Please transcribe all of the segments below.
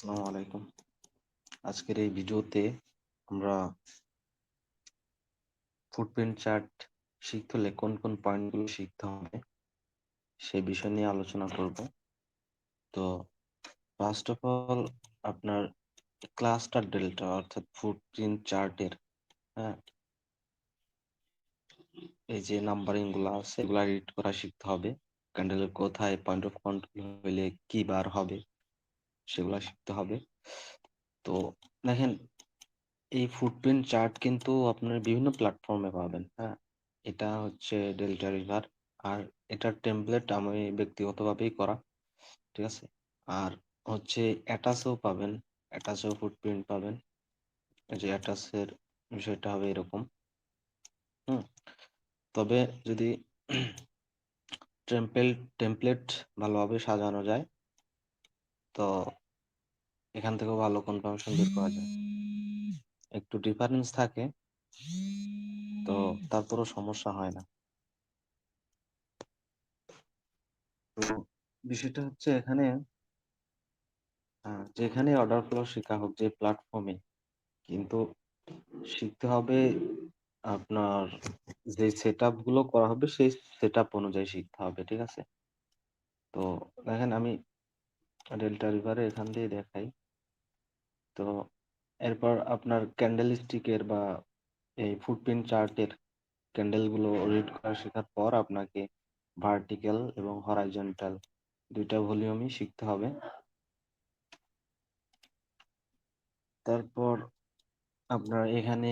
আসসালামু আলাইকুম। আজকের এই ভিডিওতে আমরা ফুটপ্রিন্ট চার্ট শিখতে হলে কোন কোন পয়েন্টগুলো শিখতে হবে সেই বিষয় নিয়ে আলোচনা করব। তো ফার্স্ট অফ অল আপনার ক্লাস্টার ডেল্টা অর্থাৎ ফুটপ্রিন্ট চার্টের হ্যাঁ এই যে নাম্বারিং গুলো আছে এগুলা রিড করা শিখতে হবে। ক্যান্ডেলের কোথায় পয়েন্ট অফ কন্ট্রোল হইলে কি বার হবে সেগুলা শিখতে হবে। তো দেখেন এই ফুটপ্রিন্ট চার্ট কিন্তু আপনার বিভিন্ন প্ল্যাটফর্মে পাবেন। হ্যাঁ, এটা হচ্ছে ডেল্টা রিভার, আর এটার টেমপ্লেট আমি ব্যক্তিগতভাবেই করা, ঠিক আছে। আর হচ্ছে অ্যাটাসেও পাবেন, অ্যাটাসেও ফুটপ্রিন্ট পাবেন। এই যে অ্যাটাসের বিষয়টা হবে এরকম। হুম, তবে যদি টেমপ্লেট ভালোভাবে সাজানো যায় তো এখান থেকেও ভালো কনফার্মেশন বের করা যায়। একটু ডিফারেন্স থাকে, তো তারপরও সমস্যা হয় না। তো বিষয়টা হচ্ছে এখানে যেখানে অর্ডার ফ্লো শেখা হোক যে প্ল্যাটফর্মে, কিন্তু শিখতে হবে আপনার যে সেট আপ গুলো করা হবে সেই সেট আপ অনুযায়ী শিখতে হবে, ঠিক আছে। তো দেখেন আমি ডেল্টা রিভারে এখান দিয়ে দেখাই। তো এরপর আপনার ক্যান্ডেল স্টিকের বা এই ফুটপ্রিন্ট চার্টের ক্যান্ডেল গুলো রিড করা শেখার পর আপনাকে ভার্টিক্যাল এবং হরাইজন্টাল দুইটা ভলিউমই শিখতে হবে। তারপর আপনার এখানে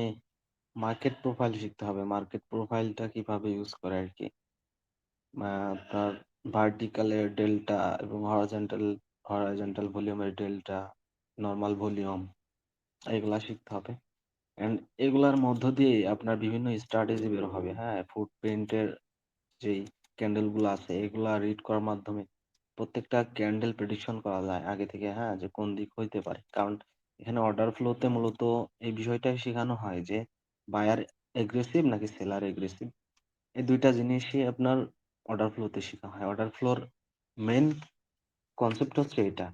মার্কেট প্রোফাইল শিখতে হবে। মার্কেট প্রোফাইলটা কিভাবে ইউজ করে আর কি। আপনার ভার্টিক্যালের ডেল্টা এবং হরাইজন্টাল ভলিউমের ডেল্টা, নর্মাল ভলিউম, এগুলা শিখতে হবে। এন্ড এগুলার মধ্য দিয়ে আপনার বিভিন্ন স্ট্র্যাটেজি বের হবে। হ্যাঁ, ফুটপ্রিন্টের যেই ক্যান্ডেল গুলো আছে এগুলা রিড করার মাধ্যমে প্রত্যেকটা ক্যান্ডেল প্রেডিকশন করা যায় আগে থেকে, হ্যাঁ, যে কোন দিক হইতে পারে। কারণ এখানে অর্ডার ফ্লোতে মূলত এই বিষয়টাই শেখানো হয় যে বায়ার এগ্রেসিভ নাকি সেলার এগ্রেসিভ, এই দুইটা জিনিসই আপনার অর্ডার ফ্লোতে শেখা হয়। অর্ডার ফ্লোর মেইন কনসেপ্ট হচ্ছে এটা,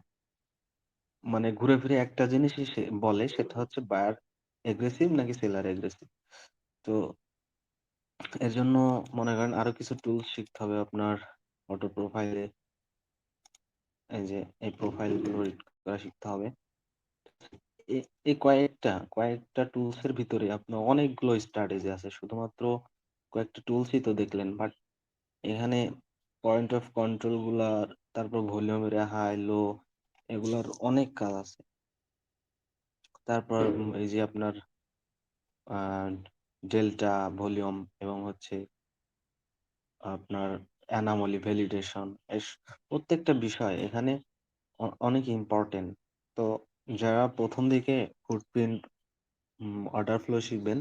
মানে ঘুরে ফিরে একটা জিনিসই সে বলে, সেটা হচ্ছে বায়ার এগ্রেসিভ নাকি সেলার এগ্রেসিভ। তো এর জন্য মনে করেন আরো কিছু টুলস শিখতে হবে আপনার অটো প্রোফাইলে। এই যে এই প্রোফাইল গুলো রিড করা শিখতে হবে। এই কয়েকটা টুলস এর ভিতরে আপনার অনেকগুলো স্ট্র্যাটেজি আছে। শুধুমাত্র কয়েকটা টুলসই তো দেখলেন, বাট এখানে পয়েন্ট অফ কন্ট্রোল গুলার, তারপর ভলিউমের হাই লো, এগুলার অনেক কাজ আছে। তারপর এই যে আপনার ডেল্টা ভলিউম এবং হচ্ছে আপনার অ্যানামলি ভ্যালিডেশন, প্রত্যেকটা বিষয় এখানে অনেক ইম্পর্টেন্ট। তো যারা প্রথম দিকে ফুটপ্রিন্ট অর্ডার ফ্লো শিখবেন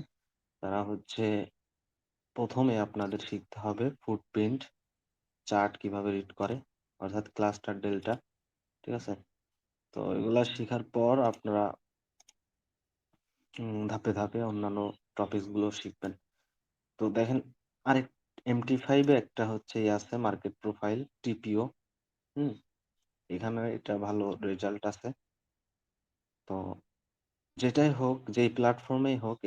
তারা হচ্ছে প্রথমে আপনাদের শিখতে হবে ফুটপ্রিন্ট চার্ট কিভাবে রিড করে, অর্থাৎ ক্লাস্টার ডেল্টা, ঠিক আছে। তো এগুলা শেখার পর আপনারা ধাপে ধাপে অন্যান্য টপিকস গুলো শিখবেন। তো দেখেন আরেক MT5 এ একটা হচ্ছে আছে মার্কেট প্রোফাইল টিপিও। হুম, এখানে এটা ভালো রেজাল্ট আছে। তো যেটাই হোক, যেই প্ল্যাটফর্মেই হোক,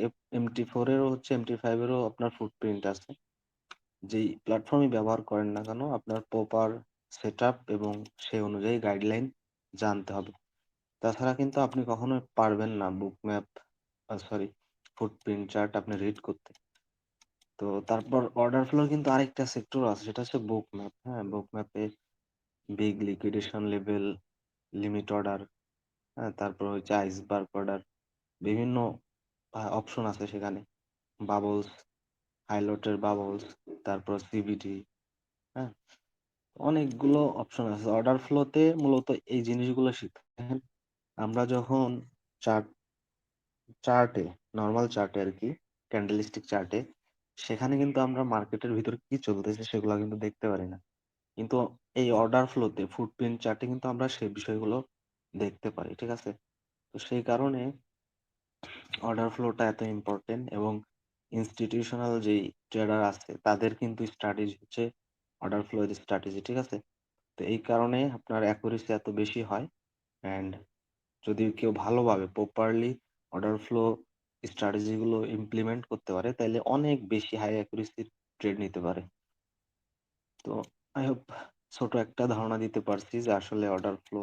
MT4 এরও হচ্ছে, MT5 এরও আপনার ফুটপ্রিন্ট আছে। যেই প্ল্যাটফর্মই ব্যবহার করেন না কেন, আপনার প্রপার সেটআপ এবং সেই অনুযায়ী গাইডলাইন জানতে হবে। তাছাড়া কিন্তু আপনি কখনোই পারবেন না বুক ম্যাপ, সরি, ফুটপ্রিন্ট চার্ট আপনি রিড করতে। তো তারপর অর্ডার ফ্লোর কিন্তু আরেকটা সেক্টর আছে, সেটা হচ্ছে বুক ম্যাপ। হ্যাঁ, বুক ম্যাপে big liquidation level, limit order, হ্যাঁ, তারপর হচ্ছে আইসবার্গ অর্ডার, বিভিন্ন অপশন আছে সেখানে। বাবলস, হাইলোটের বাবলস, তারপর সিবিডি, হ্যাঁ, অনেকগুলো অপশন আছে। অর্ডার ফ্লোতে মূলত এই জিনিসগুলো শিখতে হয়। আমরা যখন চার্ট চার্টে নর্মাল চার্টে আর কি, ক্যান্ডেলস্টিক চার্টে, সেখানে কিন্তু আমরা মার্কেটের ভিতরে কি চলতেছে সেগুলো কিন্তু দেখতে পারি না। কিন্তু এই অর্ডার ফ্লোতে ফুটপ্রিন্ট চার্টে কিন্তু আমরা সেই বিষয়গুলো দেখতে পারি, ঠিক আছে। তো সেই কারণে অর্ডার ফ্লোটা এত ইম্পর্টেন্ট, এবং ইনস্টিটিউশনাল যেই ট্রেডার আছে তাদের কিন্তু স্ট্র্যাটেজি হচ্ছে অর্ডার ফ্লো স্ট্র্যাটেজি, ঠিক আছে। তো এই কারণে আপনার অ্যাকুরেসি এত বেশি হয়। অ্যান্ড যদি কেউ ভালোভাবে প্রপারলি অর্ডার ফ্লো স্ট্র্যাটেজি গুলো ইমপ্লিমেন্ট করতে পারে, তাহলে অনেক বেশি হাই অ্যাকুরেসি ট্রেড নিতে পারে। তো আই হোপ ছোট একটা ধারণা দিতে পারছি যে আসলে অর্ডার ফ্লো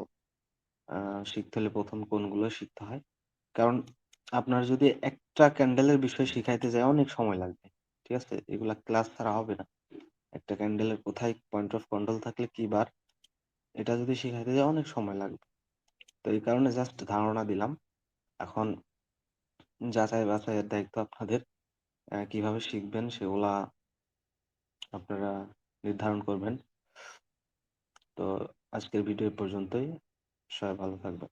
শিখতে হলে প্রথম কোনগুলো শিখতে হয়। কারণ আপনার যদি একটা ক্যান্ডেলের বিষয় শিখাইতে যায় অনেক সময় লাগবে। ঠিক আছে? এগুলা ক্লাস ছাড়া হবে না। একটা ক্যান্ডেলের কোথায় পয়েন্ট অফ কন্ট্রোল থাকলে কি বার, এটা যদি শিখাইতে যায় অনেক সময় লাগবে। তো এই কারণে জাস্ট ধারণা দিলাম। এখন যাচাই বাছাইয়ের দায়িত্ব আপনাদের। কিভাবে শিখবেন সেগুলা আপনারা নির্ধারণ করবেন। তো আজকের ভিডিও এ পর্যন্তই। সবাই ভালো থাকবেন।